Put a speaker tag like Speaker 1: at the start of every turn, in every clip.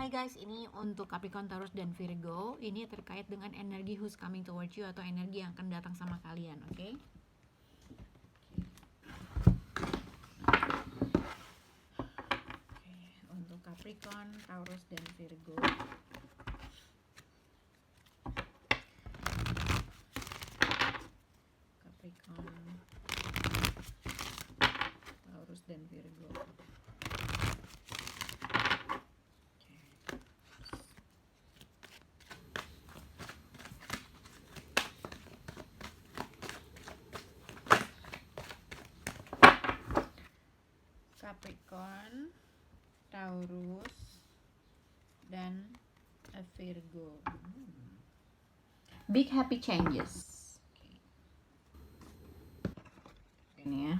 Speaker 1: Hai guys, ini untuk Capricorn, Taurus, dan Virgo. Ini terkait dengan energi who's coming towards you atau energi yang akan datang sama kalian, oke? Untuk Capricorn, Taurus, dan Virgo. Capricorn, Taurus, dan Virgo. Capricorn, Taurus, dan Virgo. Big happy changes. Ini ya.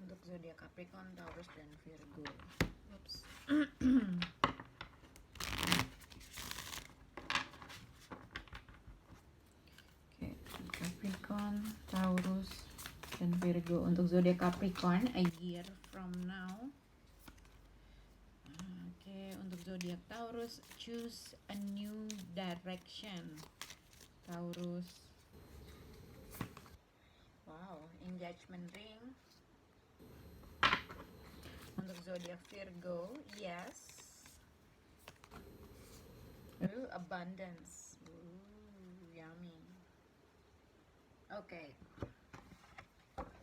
Speaker 1: Untuk zodiak Capricorn, Taurus, dan Virgo. Oops. Oke, Capricorn, Taurus, dan Virgo. Untuk zodiak Capricorn, a year from now. Oke, untuk zodiak Taurus, choose a new direction. Taurus. Wow, engagement ring. Untuk zodiak Virgo, yes. Abundance. Yummy. Oke.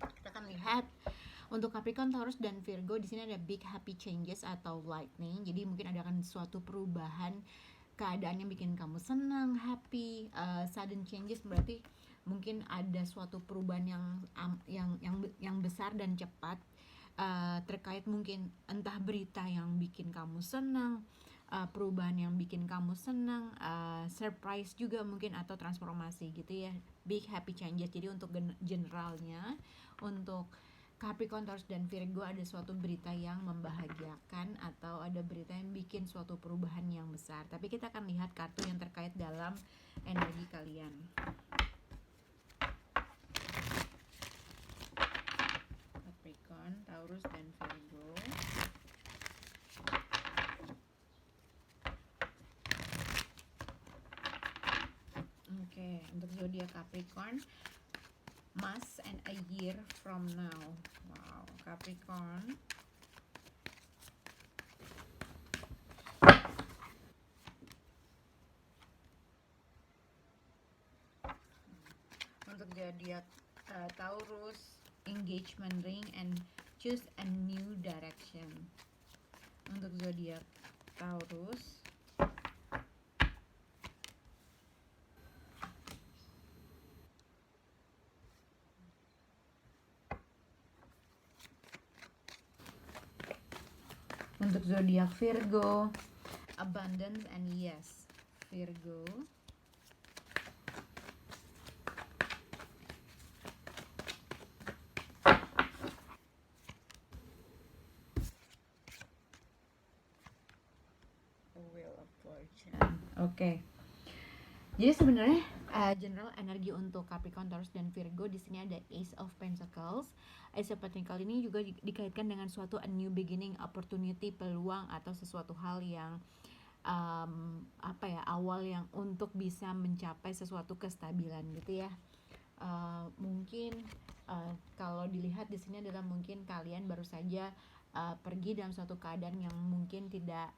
Speaker 1: Kita akan lihat untuk Capricorn, Taurus, dan Virgo. Di sini ada big happy changes atau lightning. Jadi mungkin ada akan suatu perubahan keadaan yang bikin kamu senang, happy. Sudden changes berarti mungkin ada suatu perubahan yang besar dan cepat. Terkait mungkin entah berita yang bikin kamu senang, perubahan yang bikin kamu senang, surprise juga mungkin, atau transformasi gitu ya. Big happy changes. Jadi untuk generalnya, untuk Capricorn, Taurus, dan Virgo ada suatu berita yang membahagiakan atau ada berita yang bikin suatu perubahan yang besar. Tapi kita akan lihat kartu yang terkait dalam energi kalian. Capricorn, Taurus, dan Virgo. Oke, untuk zodiak Capricorn, months and a year from now. Wow, Capricorn. Untuk zodiak Taurus, engagement ring and choose a new direction. Untuk zodiak Taurus, untuk zodiak Virgo, abundance and yes. Virgo. Wheel of Fortune. Oke. Jadi sebenarnya general energi untuk Capricorn, Taurus, dan Virgo di sini ada Ace of Pentacles. Ace of Pentacles ini juga dikaitkan dengan suatu a new beginning, opportunity, peluang, atau sesuatu hal yang awal yang untuk bisa mencapai sesuatu kestabilan gitu ya. Mungkin kalau dilihat di sini adalah mungkin kalian baru saja pergi dalam suatu keadaan yang mungkin tidak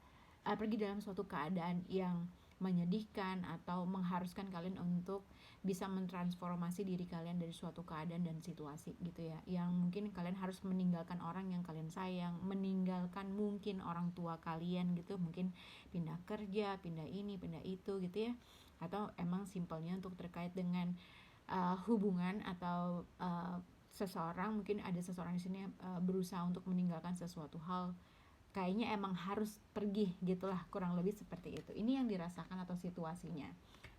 Speaker 1: pergi dalam suatu keadaan yang menyedihkan atau mengharuskan kalian untuk bisa mentransformasi diri kalian dari suatu keadaan dan situasi gitu ya, yang mungkin kalian harus meninggalkan orang yang kalian sayang, meninggalkan mungkin orang tua kalian gitu, mungkin pindah kerja, pindah ini, pindah itu gitu ya, atau emang simpelnya untuk terkait dengan hubungan atau seseorang, mungkin ada seseorang di sini berusaha untuk meninggalkan sesuatu hal, kayaknya emang harus pergi gitulah, kurang lebih seperti itu. Ini yang dirasakan atau situasinya.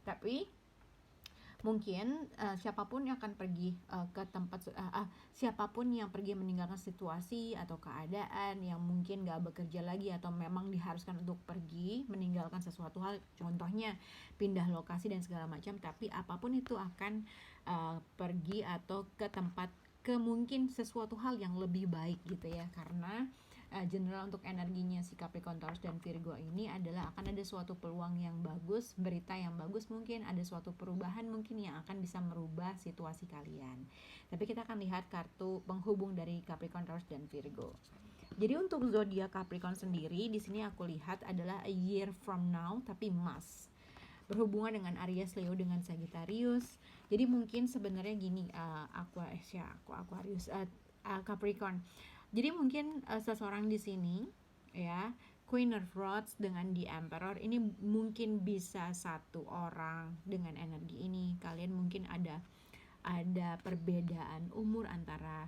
Speaker 1: Tapi mungkin siapapun yang akan pergi ke tempat siapapun yang pergi meninggalkan situasi atau keadaan yang mungkin gak bekerja lagi atau memang diharuskan untuk pergi meninggalkan sesuatu hal, contohnya pindah lokasi dan segala macam, tapi apapun itu akan pergi atau ke tempat ke mungkin sesuatu hal yang lebih baik gitu ya, karena general untuk energinya si Capricorn, Taurus dan Virgo ini adalah akan ada suatu peluang yang bagus, berita yang bagus, mungkin ada suatu perubahan mungkin yang akan bisa merubah situasi kalian. Tapi kita akan lihat kartu penghubung dari Capricorn, Taurus dan Virgo. Jadi untuk zodiak Capricorn sendiri di sini aku lihat adalah a year from now, tapi Mas berhubungan dengan Aries, Leo dengan Sagittarius. Jadi mungkin sebenarnya gini, Aquarius, Capricorn. Jadi mungkin seseorang di sini ya, Queen of Rods dengan The Emperor ini mungkin bisa satu orang dengan energi ini. Kalian mungkin ada perbedaan umur antara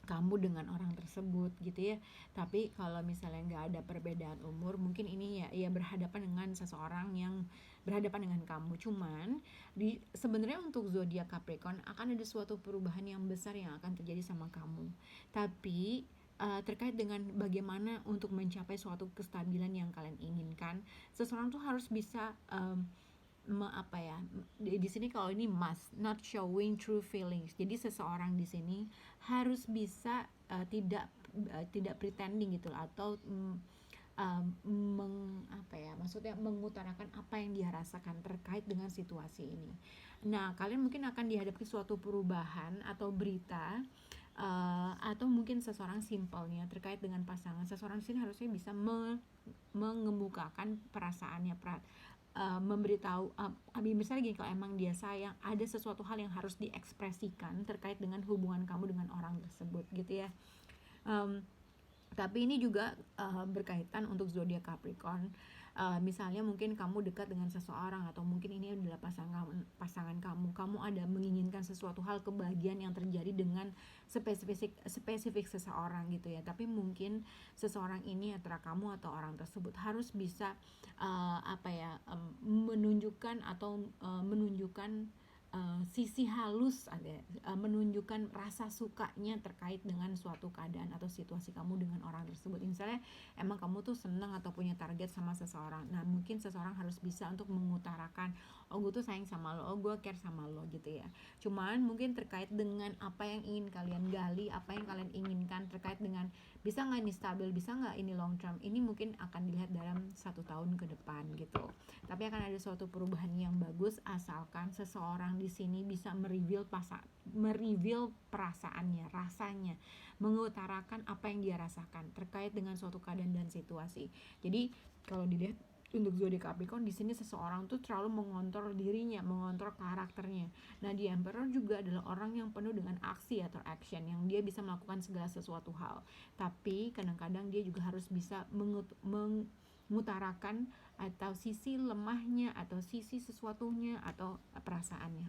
Speaker 1: kamu dengan orang tersebut gitu ya. Tapi kalau misalnya nggak ada perbedaan umur, mungkin ini ya berhadapan dengan seseorang yang berhadapan dengan kamu. Cuman sebenarnya untuk zodiak Capricorn akan ada suatu perubahan yang besar yang akan terjadi sama kamu. Tapi terkait dengan bagaimana untuk mencapai suatu kestabilan yang kalian inginkan, seseorang tuh harus bisa di sini kalau ini must not showing true feelings. Jadi seseorang di sini harus bisa tidak pretending gitu, atau maksudnya mengutarakan apa yang dia rasakan terkait dengan situasi ini. Nah, kalian mungkin akan dihadapi suatu perubahan atau berita, atau mungkin seseorang simpelnya terkait dengan pasangan. Seseorang di sini harusnya bisa mengemukakan perasaannya, memberitahu, misalnya gini, kalau emang dia sayang, ada sesuatu hal yang harus diekspresikan terkait dengan hubungan kamu dengan orang tersebut gitu ya. Tapi ini juga berkaitan untuk zodiak Capricorn. Misalnya mungkin kamu dekat dengan seseorang, atau mungkin ini adalah pasangan kamu ada menginginkan sesuatu hal kebahagiaan yang terjadi dengan spesifik seseorang gitu ya. Tapi mungkin seseorang ini antara kamu atau orang tersebut harus bisa menunjukkan sisi halus, menunjukkan rasa sukanya terkait dengan suatu keadaan atau situasi kamu dengan orang tersebut. Misalnya emang kamu tuh senang atau punya target sama seseorang, nah mungkin seseorang harus bisa untuk mengutarakan, oh gue tuh sayang sama lo, oh gue care sama lo gitu ya. Cuman mungkin terkait dengan apa yang ingin kalian gali, apa yang kalian inginkan terkait dengan bisa nggak ini stabil, bisa nggak ini long term, ini mungkin akan dilihat dalam 1 tahun ke depan gitu. Tapi akan ada suatu perubahan yang bagus asalkan seseorang di sini bisa mereveal perasaannya, rasanya, mengutarakan apa yang dia rasakan terkait dengan suatu keadaan dan situasi. Jadi kalau dilihat untuk zodiak Capricorn di sini, seseorang tuh terlalu mengontrol dirinya, mengontrol karakternya. Nah, di Emperor juga adalah orang yang penuh dengan aksi atau action, yang dia bisa melakukan segala sesuatu hal. Tapi kadang-kadang dia juga harus bisa mengutarakan atau sisi lemahnya, atau sisi sesuatunya, atau perasaannya.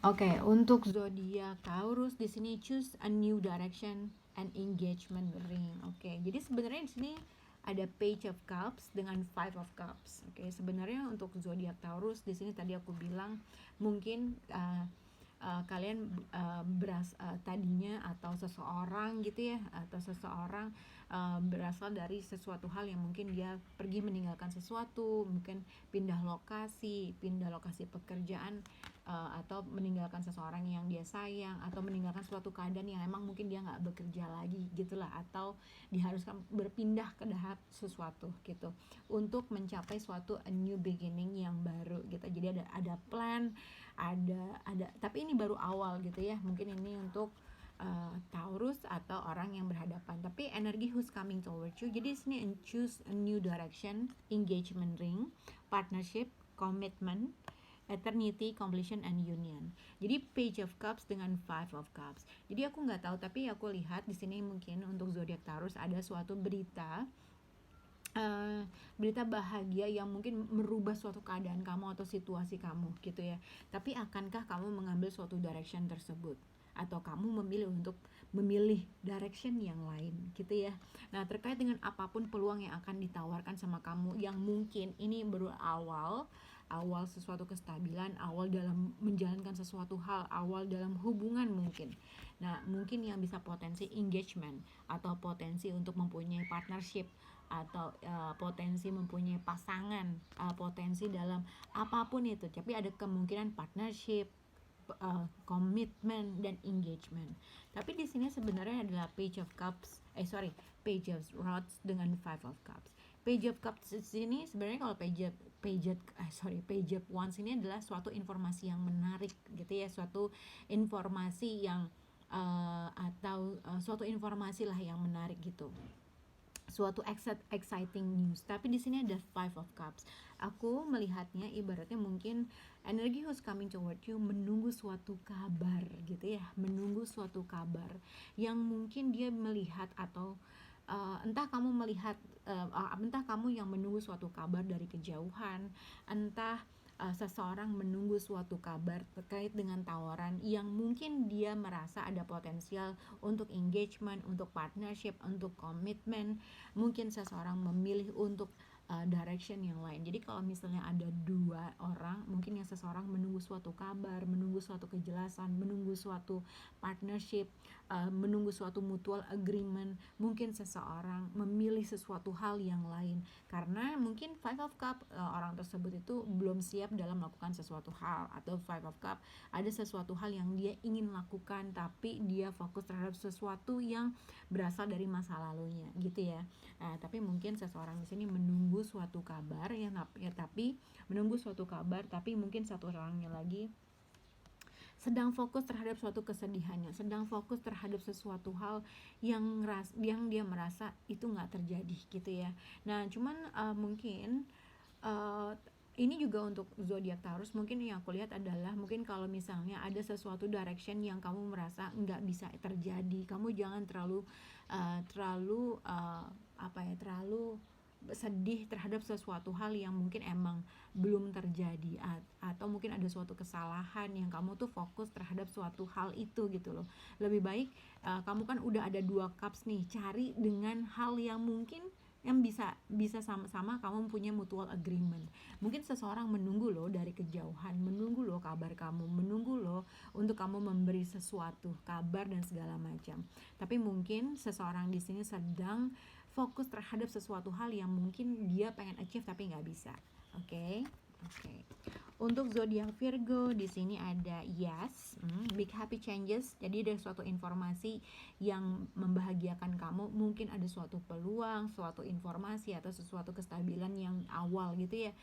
Speaker 1: Oke, untuk zodiak Taurus di sini choose a new direction and engagement ring. Jadi sebenarnya di sini ada Page of Cups dengan Five of Cups. Sebenarnya untuk zodiak Taurus di sini tadi aku bilang mungkin kalian tadinya atau seseorang gitu ya, atau seseorang berasal dari sesuatu hal yang mungkin dia pergi meninggalkan sesuatu, mungkin pindah lokasi pekerjaan, atau meninggalkan seseorang yang dia sayang, atau meninggalkan suatu keadaan yang emang mungkin dia nggak bekerja lagi gitulah, atau diharuskan berpindah ke sesuatu gitu untuk mencapai suatu a new beginning yang baru gitu. Jadi ada plan, ada tapi ini baru awal gitu ya. Mungkin ini untuk Taurus atau orang yang berhadapan, tapi energi who's coming towards you. Jadi sini choose a new direction, engagement ring, partnership, commitment, eternity, completion, and union. Jadi Page of Cups dengan Five of Cups. Jadi aku nggak tahu, tapi aku lihat di sini mungkin untuk zodiak Taurus ada suatu berita bahagia yang mungkin merubah suatu keadaan kamu atau situasi kamu gitu ya. Tapi akankah kamu mengambil suatu direction tersebut, atau kamu memilih direction yang lain gitu ya. Nah, terkait dengan apapun peluang yang akan ditawarkan sama kamu, yang mungkin ini baru awal sesuatu kestabilan, awal dalam menjalankan sesuatu hal, awal dalam hubungan mungkin. Nah, mungkin yang bisa potensi engagement, atau potensi untuk mempunyai partnership, atau potensi mempunyai pasangan, potensi dalam apapun itu. Tapi ada kemungkinan partnership, komitmen dan engagement. Tapi di sini sebenarnya adalah Page of Rods dengan Five of Cups. Page of Cups ini sebenarnya kalau Page of Wands ini adalah suatu informasi yang menarik gitu ya, suatu informasi yang suatu informasi lah yang menarik gitu, suatu exciting news. Tapi di sini ada Five of Cups. Aku melihatnya ibaratnya mungkin energi who's coming toward you menunggu suatu kabar gitu ya, menunggu suatu kabar yang mungkin dia melihat, atau entah kamu yang menunggu suatu kabar dari kejauhan, entah seseorang menunggu suatu kabar terkait dengan tawaran yang mungkin dia merasa ada potensial untuk engagement, untuk partnership, untuk komitmen. Mungkin seseorang memilih untuk direction yang lain. Jadi kalau misalnya ada dua orang, mungkin yang seseorang menunggu suatu kabar, menunggu suatu kejelasan, menunggu suatu partnership, menunggu suatu mutual agreement, mungkin seseorang memilih sesuatu hal yang lain karena mungkin Five of Cup, orang tersebut itu belum siap dalam melakukan sesuatu hal, atau Five of Cup ada sesuatu hal yang dia ingin lakukan tapi dia fokus terhadap sesuatu yang berasal dari masa lalunya gitu ya. Nah, tapi mungkin seseorang di sini menunggu suatu kabar tapi mungkin satu orangnya lagi sedang fokus terhadap suatu kesedihannya, sedang fokus terhadap sesuatu hal yang dia merasa itu nggak terjadi gitu ya. Nah, cuman mungkin ini juga untuk zodiak Taurus, mungkin yang aku lihat adalah mungkin kalau misalnya ada sesuatu direction yang kamu merasa nggak bisa terjadi, kamu jangan terlalu sedih terhadap sesuatu hal yang mungkin emang belum terjadi, atau mungkin ada suatu kesalahan yang kamu tuh fokus terhadap suatu hal itu gitu loh. Lebih baik kamu kan udah ada 2 cups nih, cari dengan hal yang mungkin yang bisa sama-sama kamu punya mutual agreement. Mungkin seseorang menunggu loh dari kejauhan, menunggu loh kabar kamu, menunggu loh untuk kamu memberi sesuatu kabar dan segala macam. Tapi mungkin seseorang di sini sedang fokus terhadap sesuatu hal yang mungkin dia pengen achieve tapi nggak bisa. Oke. Untuk zodiak Virgo di sini ada big happy changes. Jadi ada suatu informasi yang membahagiakan kamu, mungkin ada suatu peluang, suatu informasi atau sesuatu kestabilan yang awal gitu ya,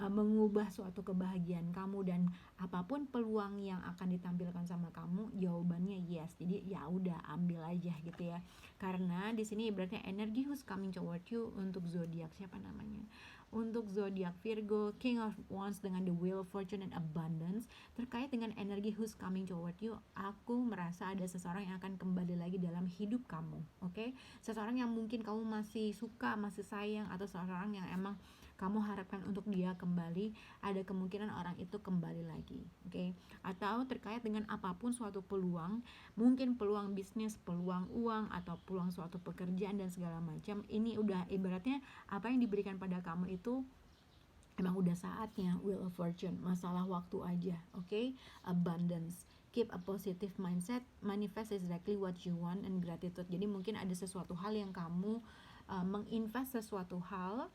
Speaker 1: mengubah suatu kebahagiaan kamu. Dan apapun peluang yang akan ditampilkan sama kamu, jawabannya yes. Jadi ya udah ambil aja gitu ya. Karena di sini ibaratnya energi who's coming toward you untuk zodiak siapa namanya? Untuk zodiak Virgo, King of Wands dengan the Wheel of Fortune and Abundance. Terkait dengan energi who's coming toward you, aku merasa ada seseorang yang akan kembali lagi dalam hidup kamu. Oke? Seseorang yang mungkin kamu masih suka, masih sayang, atau seseorang yang emang kamu harapkan untuk dia kembali, ada kemungkinan orang itu kembali lagi. Oke? Atau terkait dengan apapun suatu peluang, mungkin peluang bisnis, peluang uang, atau peluang suatu pekerjaan dan segala macam. Ini udah ibaratnya apa yang diberikan pada kamu itu emang udah saatnya. Wheel of Fortune, masalah waktu aja. Oke? Abundance, keep a positive mindset, manifest exactly what you want, and gratitude. Jadi mungkin ada sesuatu hal yang kamu menginvest sesuatu hal,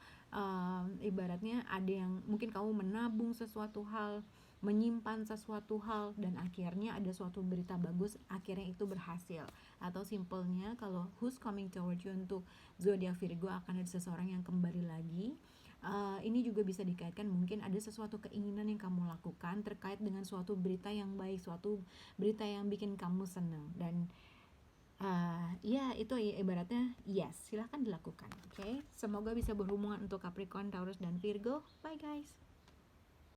Speaker 1: ibaratnya ada yang mungkin kamu menabung sesuatu hal, menyimpan sesuatu hal, dan akhirnya ada suatu berita bagus, akhirnya itu berhasil. Atau simpelnya kalau who's coming toward you untuk zodiak Virgo, akan ada seseorang yang kembali lagi. Ini juga bisa dikaitkan mungkin ada sesuatu keinginan yang kamu lakukan terkait dengan suatu berita yang baik, suatu berita yang bikin kamu senang. Dan ya itu ibaratnya yes, silahkan dilakukan. Oke? Semoga bisa berhubungan untuk Capricorn, Taurus, dan Virgo. Bye guys.